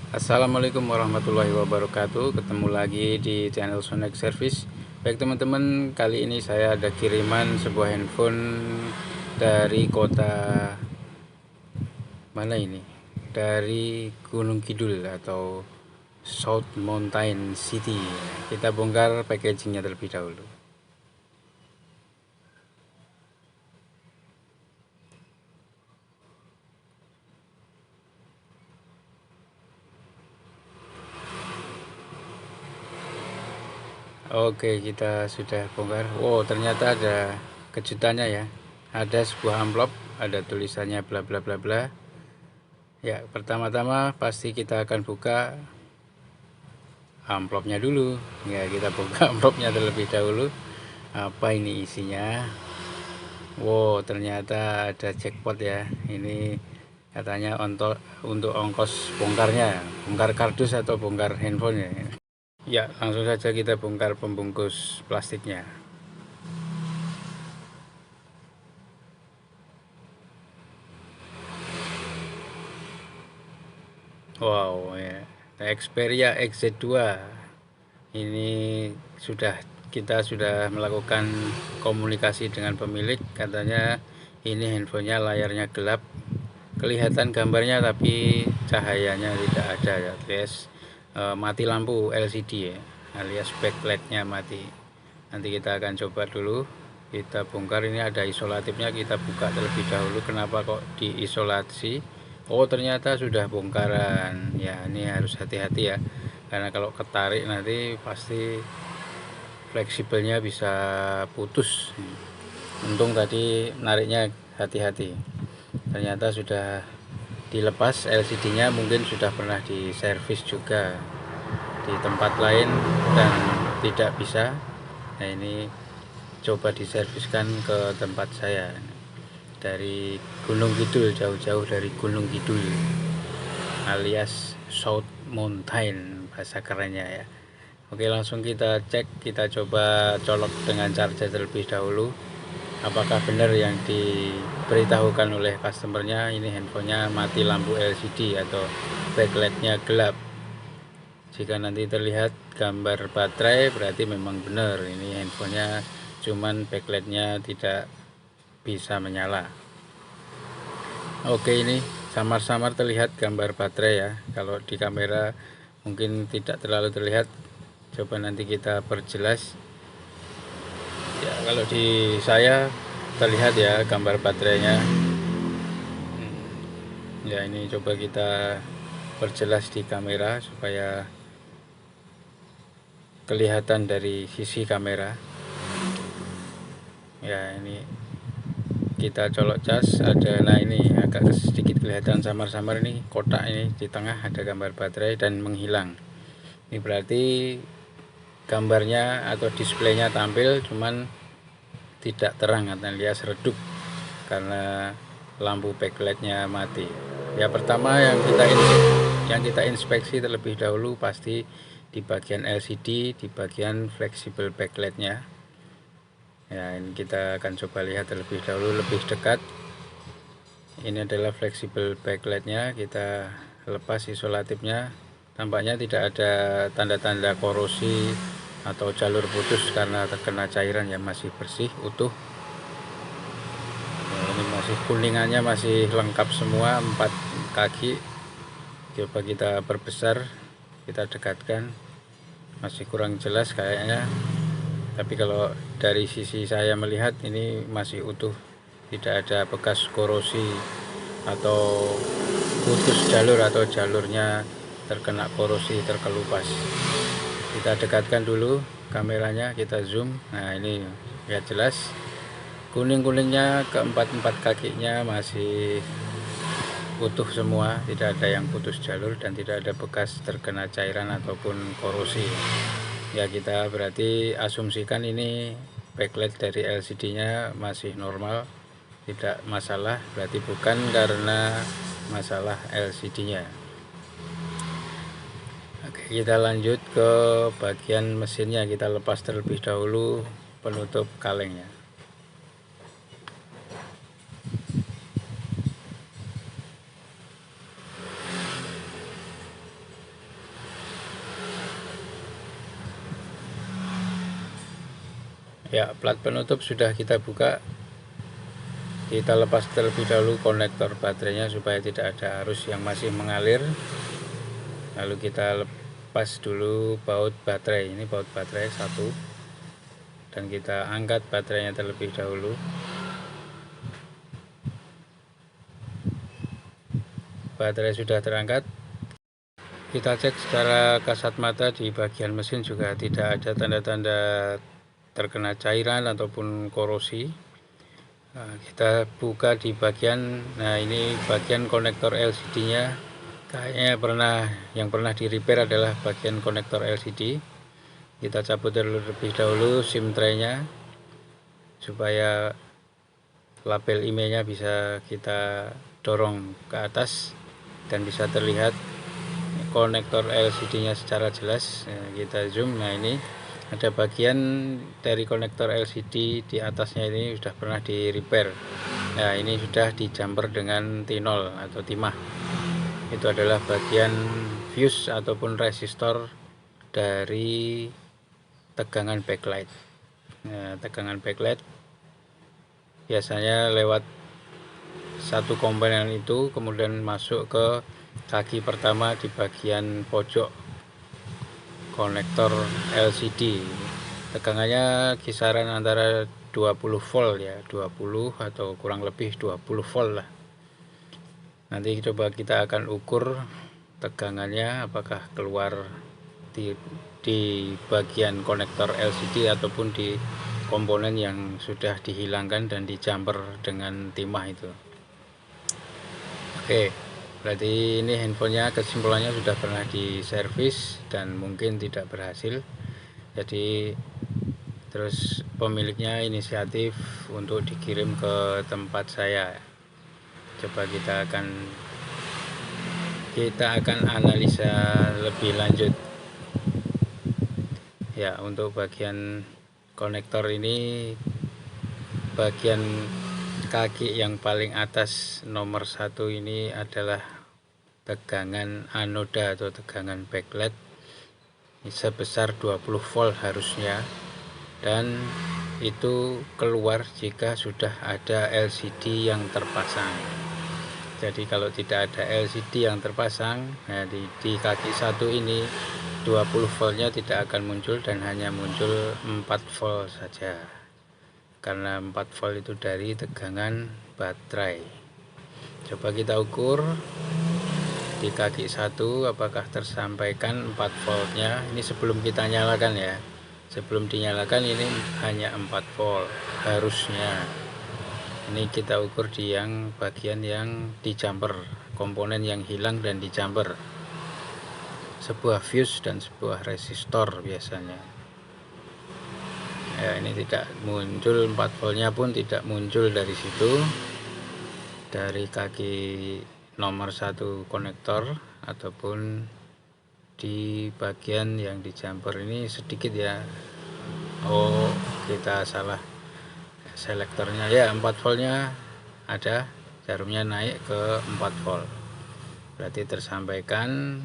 Assalamualaikum warahmatullahi wabarakatuh. Ketemu lagi di channel Sonek Service. Baik teman-teman, kali ini saya ada kiriman sebuah handphone dari kota mana ini? Dari Gunung Kidul atau South Mountain City. Kita bongkar packagingnya terlebih dahulu. Oke, kita sudah bongkar. Wow, ternyata ada kejutannya ya. Ada sebuah amplop, ada tulisannya bla bla bla bla. Ya, pertama-tama pasti kita akan buka amplopnya dulu. Ya, kita buka amplopnya terlebih dahulu. Apa ini isinya? Wow, ternyata ada jackpot ya. Ini katanya untuk ongkos bongkarnya, bongkar kardus atau bongkar handphone ya. Ya, langsung saja kita bongkar pembungkus plastiknya. Wow, ya. Xperia XZ2. Ini kita sudah melakukan komunikasi dengan pemilik. Katanya ini handphonenya layarnya gelap, kelihatan gambarnya tapi cahayanya tidak ada ya, alias mati lampu LCD ya, alias backlightnya mati. Nanti kita akan coba dulu, kita bongkar. Ini ada isolatifnya, kita buka terlebih dahulu. Kenapa kok diisolasi? Oh, ternyata sudah bongkaran ya. Ini harus hati-hati ya, karena kalau ketarik nanti pasti fleksibelnya bisa putus. Untung tadi nariknya hati-hati. Ternyata sudah dilepas LCD-nya, mungkin sudah pernah diservis juga di tempat lain dan tidak bisa. Nah, ini coba diserviskan ke tempat saya dari Gunung Kidul, jauh-jauh dari Gunung Kidul alias South Mountain bahasa kerennya ya. Oke, langsung kita cek, kita coba colok dengan charger terlebih dahulu. Apakah benar yang diberitahukan oleh customernya, ini handphonenya mati lampu LCD atau backlightnya gelap. Jika nanti terlihat gambar baterai, berarti memang benar ini handphonenya, cuman backlightnya tidak bisa menyala. Oke, ini samar-samar terlihat gambar baterai ya. Kalau di kamera mungkin tidak terlalu terlihat. Coba nanti kita perjelas. Ya, kalau di saya terlihat ya gambar baterainya. Ya, ini coba kita perjelas di kamera supaya kelihatan dari sisi kamera. Ya, ini kita colok cas, ada, nah ini agak sedikit kelihatan samar-samar, ini kotak ini di tengah ada gambar baterai dan menghilang. Ini berarti gambarnya atau displaynya tampil, cuman tidak terang, alias redup karena lampu backlightnya mati. Ya, pertama yang kita inspeksi terlebih dahulu pasti di bagian LCD, di bagian fleksibel backlightnya. Ya, ini kita akan coba lihat terlebih dahulu lebih dekat. Ini adalah fleksibel backlightnya, kita lepas isolatifnya. Tampaknya tidak ada tanda-tanda korosi atau jalur putus karena terkena cairan, yang masih bersih utuh. Nah, ini masih kuningannya masih lengkap semua, 4 kaki. Coba kita perbesar, kita dekatkan, masih kurang jelas kayaknya, tapi kalau dari sisi saya melihat ini masih utuh, tidak ada bekas korosi atau putus jalur atau jalurnya terkena korosi, terkelupas. Kita dekatkan dulu kameranya, kita zoom. Nah, ini ya jelas kuning-kuningnya, keempat kakinya masih utuh semua, tidak ada yang putus jalur dan tidak ada bekas terkena cairan ataupun korosi. Ya, kita berarti asumsikan ini backlight dari LCD-nya masih normal, tidak masalah, berarti bukan karena masalah LCD-nya. Oke, kita lanjut ke bagian mesinnya, kita lepas terlebih dahulu penutup kalengnya. Ya, plat penutup sudah kita buka. Kita lepas terlebih dahulu konektor baterainya supaya tidak ada arus yang masih mengalir. Lalu kita lepas dulu baut baterai. Ini baut baterai satu, dan kita angkat baterainya terlebih dahulu. Baterai sudah terangkat. Kita cek secara kasat mata di bagian mesin juga tidak ada tanda-tanda terkena cairan ataupun korosi. Nah, kita buka di bagian, nah ini bagian konektor LCD-nya. Kayaknya yang pernah di repair adalah bagian konektor LCD. Kita cabut terlebih dahulu SIM tray-nya supaya label IMEI-nya bisa kita dorong ke atas dan bisa terlihat konektor LCD-nya secara jelas. Nah, kita zoom. Nah, ini ada bagian dari konektor LCD di atasnya, ini sudah pernah di repair. Nah, ini sudah di jumper dengan T0 atau timah. Itu adalah bagian fuse ataupun resistor dari tegangan backlight. Nah, tegangan backlight biasanya lewat satu komponen itu kemudian masuk ke kaki pertama di bagian pojok konektor LCD. Tegangannya kisaran antara 20 volt ya, 20 atau kurang lebih 20 volt lah. Nanti coba kita akan ukur tegangannya apakah keluar di bagian konektor LCD ataupun di komponen yang sudah dihilangkan dan dijumper dengan timah itu. Oke, berarti ini handphonenya kesimpulannya sudah pernah diservis dan mungkin tidak berhasil. Jadi terus pemiliknya inisiatif untuk dikirim ke tempat saya. Coba kita akan analisa lebih lanjut. Ya, untuk bagian konektor ini, bagian kaki yang paling atas nomor 1 ini adalah tegangan anoda atau tegangan backlight sebesar 20 volt harusnya, dan itu keluar jika sudah ada LCD yang terpasang. Jadi kalau tidak ada LCD yang terpasang, nah di kaki 1 ini 20 voltnya tidak akan muncul dan hanya muncul 4 volt saja, karena 4 volt itu dari tegangan baterai. Coba kita ukur di kaki 1 apakah tersampaikan 4 voltnya. Ini sebelum kita nyalakan ya, sebelum dinyalakan ini hanya 4 volt harusnya. Ini kita ukur di yang bagian yang di jumper, komponen yang hilang dan di jumper, sebuah fuse dan sebuah resistor biasanya. Ya, ini tidak muncul 4 voltnya pun tidak muncul dari situ, dari kaki nomor 1 konektor ataupun di bagian yang di jumper ini sedikit ya. Oh, kita salah selektornya ya. 4 voltnya ada, jarumnya naik ke 4 volt, berarti tersampaikan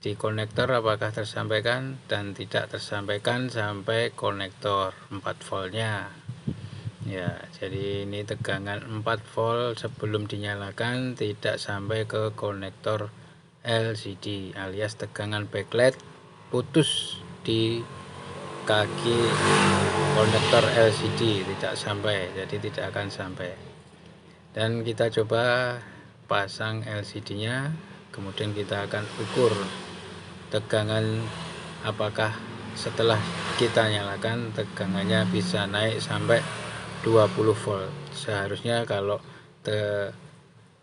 di konektor. Apakah tersampaikan dan tidak tersampaikan sampai konektor 4 voltnya ya. Jadi ini tegangan 4 volt sebelum dinyalakan tidak sampai ke konektor LCD, alias tegangan backlight putus di kaki konektor LCD, tidak sampai, jadi tidak akan sampai. Dan kita coba pasang LCD nya, kemudian kita akan ukur tegangan apakah setelah kita nyalakan tegangannya bisa naik sampai 20 volt. Seharusnya kalau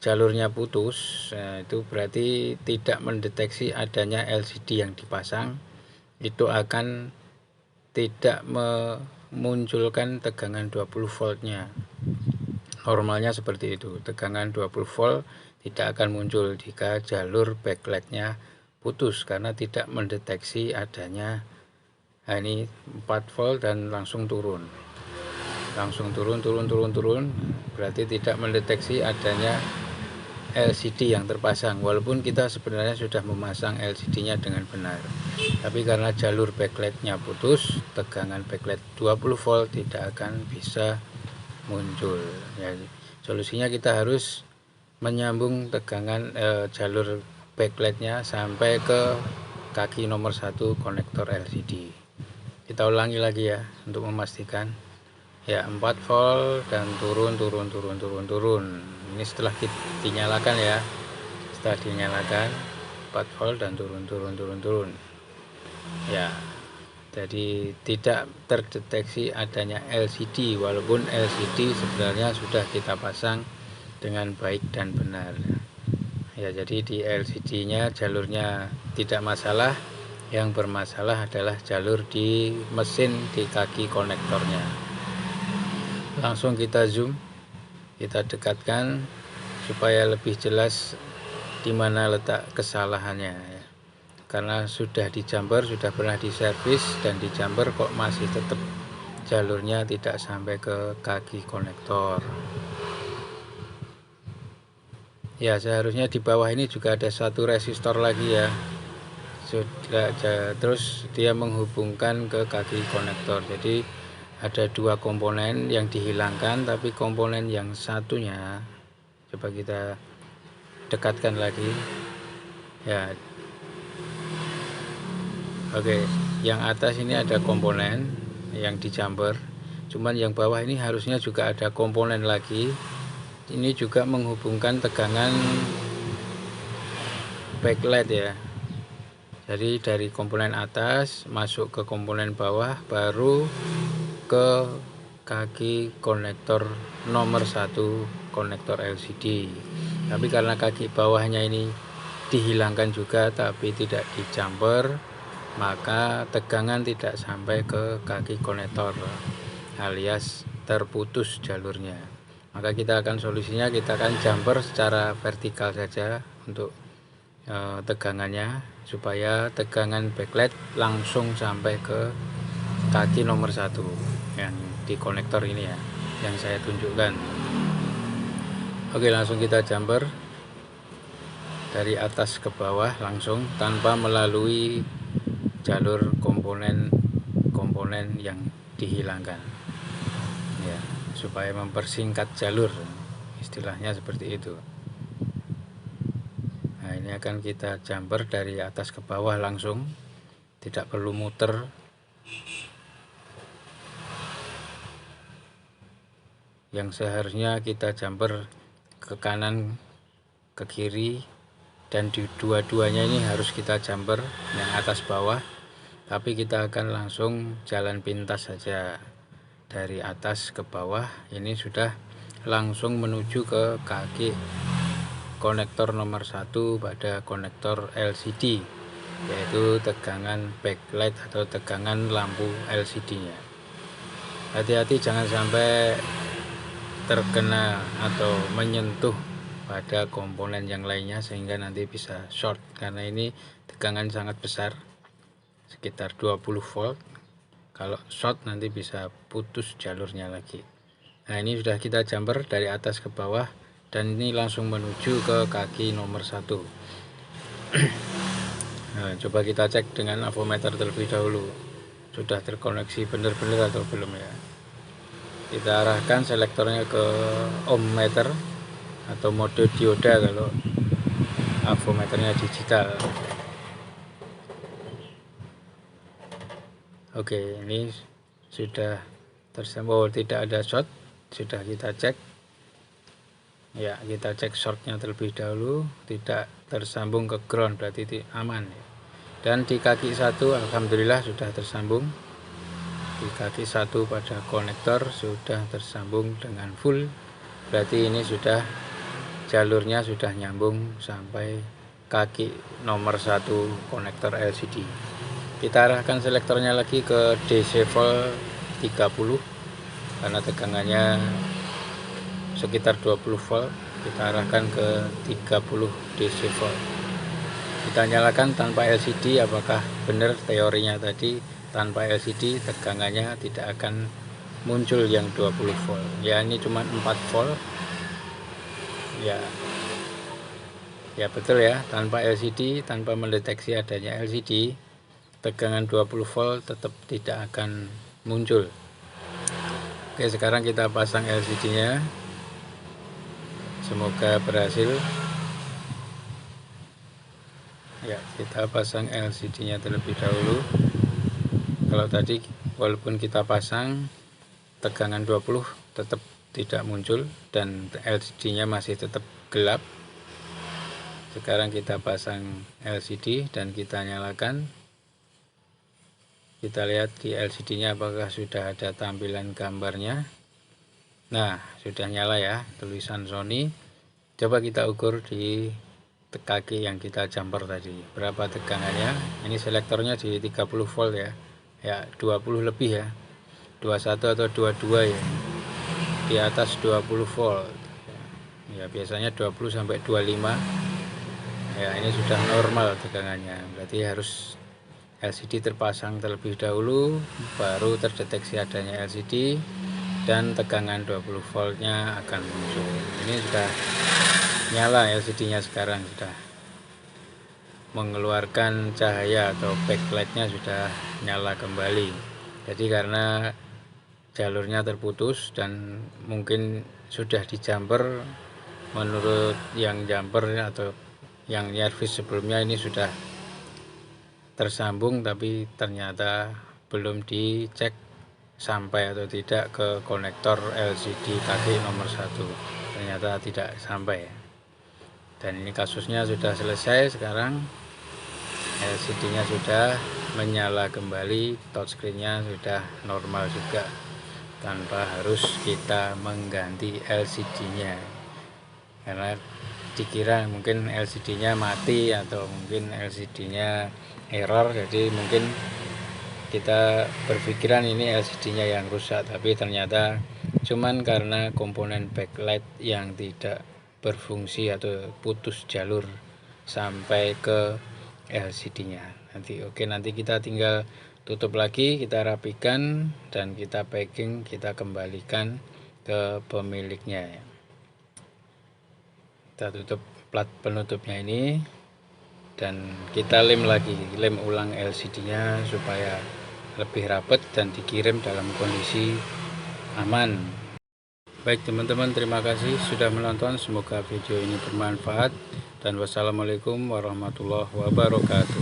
jalurnya putus, nah itu berarti tidak mendeteksi adanya LCD yang dipasang, itu akan tidak memunculkan tegangan 20 voltnya. Normalnya seperti itu, tegangan 20 volt tidak akan muncul jika jalur backlightnya putus karena tidak mendeteksi adanya ini 4 volt dan langsung turun, berarti tidak mendeteksi adanya LCD yang terpasang, walaupun kita sebenarnya sudah memasang LCD-nya dengan benar, tapi karena jalur backlight-nya putus, tegangan backlight 20 volt tidak akan bisa muncul. Ya, solusinya kita harus menyambung tegangan jalur backlight-nya sampai ke kaki nomor 1 konektor LCD. Kita ulangi lagi ya untuk memastikan. Ya, 4 volt dan turun. Ini setelah dinyalakan ya. Setelah dinyalakan 4 volt dan turun. Ya. Jadi tidak terdeteksi adanya LCD, walaupun LCD sebenarnya sudah kita pasang dengan baik dan benar. Ya, jadi di LCD-nya jalurnya tidak masalah. Yang bermasalah adalah jalur di mesin di kaki konektornya. Langsung kita zoom, kita dekatkan supaya lebih jelas di mana letak kesalahannya ya. Karena sudah di jumper, sudah pernah diservis dan di jumper kok masih tetap jalurnya tidak sampai ke kaki konektor. Ya, seharusnya di bawah ini juga ada satu resistor lagi ya. Terus dia menghubungkan ke kaki konektor. Jadi ada dua komponen yang dihilangkan, tapi komponen yang satunya coba kita dekatkan lagi ya. Oke, yang atas ini ada komponen yang di jumper, cuman yang bawah ini harusnya juga ada komponen lagi. Ini juga menghubungkan tegangan backlight ya. Jadi dari komponen atas masuk ke komponen bawah, baru ke kaki konektor nomor 1 konektor LCD. Tapi karena kaki bawahnya ini dihilangkan juga tapi tidak di jumper, maka tegangan tidak sampai ke kaki konektor alias terputus jalurnya. Maka kita akan solusinya, kita akan jumper secara vertikal saja untuk tegangannya, supaya tegangan backlight langsung sampai ke kaki nomor 1 yang di konektor ini ya, yang saya tunjukkan. Oke, langsung kita jumper dari atas ke bawah langsung tanpa melalui jalur komponen yang dihilangkan ya, supaya mempersingkat jalur, istilahnya seperti itu. Nah, ini akan kita jumper dari atas ke bawah langsung, tidak perlu muter. Yang seharusnya kita jumper ke kanan, ke kiri, dan di dua-duanya ini harus kita jumper yang atas bawah, tapi kita akan langsung jalan pintas saja dari atas ke bawah. Ini sudah langsung menuju ke kaki konektor nomor 1 pada konektor LCD, yaitu tegangan backlight atau tegangan lampu LCD-nya. Hati-hati jangan sampai terkena atau menyentuh pada komponen yang lainnya sehingga nanti bisa short, karena ini tegangan sangat besar, sekitar 20 volt. Kalau short nanti bisa putus jalurnya lagi. Nah, ini sudah kita jumper dari atas ke bawah dan ini langsung menuju ke kaki nomor 1. Nah, coba kita cek dengan avometer terlebih dahulu, sudah terkoneksi benar-benar atau belum ya. Kita arahkan selektornya ke ohmmeter atau mode dioda kalau avometernya digital. Oke, ini sudah tersambung, tidak ada short, sudah kita cek ya. Kita cek shortnya terlebih dahulu, tidak tersambung ke ground, berarti aman ya. Dan di kaki 1 alhamdulillah sudah tersambung. Di kaki 1 pada konektor sudah tersambung dengan full, berarti ini sudah jalurnya sudah nyambung sampai kaki nomor 1 konektor LCD. Kita arahkan selektornya lagi ke DC volt 30 karena tegangannya sekitar 20 volt. Kita arahkan ke 30 DC volt. Kita nyalakan tanpa LCD, apakah benar teorinya tadi tanpa LCD tegangannya tidak akan muncul yang 20 volt ya. Ini cuma 4 volt ya, Ya betul ya, tanpa LCD, tanpa mendeteksi adanya LCD, tegangan 20 volt tetap tidak akan muncul. Oke, sekarang kita pasang LCD-nya. Semoga berhasil. Ya, kita pasang LCD-nya terlebih dahulu. Kalau tadi walaupun kita pasang tegangan 20 tetap tidak muncul dan LCD-nya masih tetap gelap. Sekarang kita pasang LCD dan kita nyalakan. Kita lihat di LCD-nya apakah sudah ada tampilan gambarnya. Nah, sudah nyala ya, tulisan Sony. Coba kita ukur di kaki yang kita jumper tadi. Berapa tegangannya? Ini selektornya di 30 volt ya. Ya, 20 lebih ya. 21 atau 22 ya. Di atas 20 volt. Ya, biasanya 20 sampai 25. Ya, ini sudah normal tegangannya, berarti harus LCD terpasang terlebih dahulu, baru terdeteksi adanya LCD dan tegangan 20 voltnya akan muncul. Ini sudah nyala LCD-nya, sekarang sudah mengeluarkan cahaya atau backlight-nya sudah nyala kembali. Jadi karena jalurnya terputus dan mungkin sudah di jumper, menurut yang jumper atau yang nyervis sebelumnya ini sudah tersambung, tapi ternyata belum dicek sampai atau tidak ke konektor LCD kaki nomor 1, ternyata tidak sampai. Dan ini kasusnya sudah selesai. Sekarang LCD-nya sudah menyala kembali, touchscreen-nya sudah normal juga tanpa harus kita mengganti LCD-nya, karena dikira mungkin LCD-nya mati atau mungkin LCD-nya error, jadi mungkin kita berpikiran ini LCD-nya yang rusak, tapi ternyata cuman karena komponen backlight yang tidak berfungsi atau putus jalur sampai ke LCD-nya. Nanti kita tinggal tutup lagi, kita rapikan dan kita packing, kita kembalikan ke pemiliknya. Kita tutup plat penutupnya ini dan kita lem lagi, lem ulang LCD-nya supaya lebih rapat dan dikirim dalam kondisi aman. Baik teman-teman, terima kasih sudah menonton, semoga video ini bermanfaat dan wassalamualaikum warahmatullahi wabarakatuh.